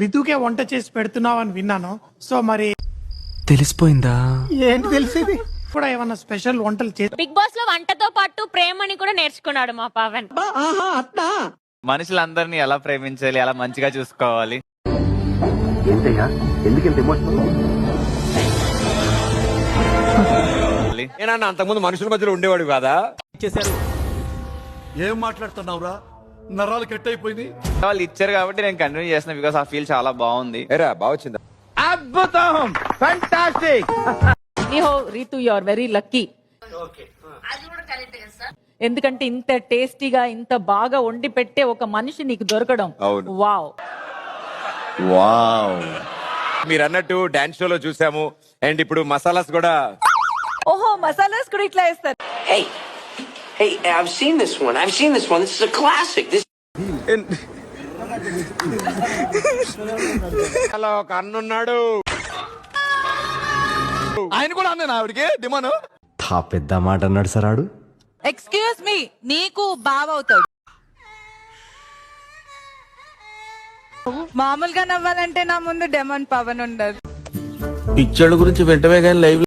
రితుకే వంట చేసి పెడుతున్నావు అని విన్నాను. సో మరి తెలిసిపోయిందా? ఏంటి తెలిసేది? కూడా ఏమన్నా స్పెషల్ వంటలు చేసి బిగ్ బాస్ లో వంటతో పాటు ప్రేమని కూడా నేర్చుకున్నాడు మా పవన్. మనుషులందరినీ ఎలా ప్రేమించాలి, ఎలా మంచిగా చూసుకోవాలి. ఏనన్నా అంతకుముందు మనుషుల మధ్యలో ఉండేవాడు కాదా? ఏం మాట్లాడుతున్నావురా? నరాలు కట్ అయిపోయింది. వాళ్ళు ఇచ్చారు కాబట్టి నేను కంటిన్యూ చేస్తున్నా. బికాస్ ఆ ఫీల్ చాలా బాగుంది. ఏరా బాగా వచ్చిందా? అద్భుతం, fantastic. Ritu you are very lucky. ఎందుకంటే ఇంత టేస్టీగా ఇంత బాగా వండి పెట్టే ఒక మనిషి నీకు దొరకడం. అవును. వావ్. మీరు అన్నట్టు డాన్స్ షోలో చూసాము. అండ్ ఇప్పుడు మసాలాస్ కూడా. ఓహో, మసాలాస్ కూడా ఇట్లా వేస్తారు. Hey, I've seen this one. This is a classic. అలా ఒక అన్నున్నాడు. ఆయన కూడా అన్నాను ఆవిడకి డిమాను. పెద్ద మాట అన్నాడు సార్ ఆడు. ఎక్స్క్యూజ్ మీ, నీకు బావ అవుతాడు. మామూలుగా నవ్వాలంటే నా ముందు డెమన్ పవన్ ఉండదు. పిక్చర్ల గురించి వెంటనే కానీ లైవ్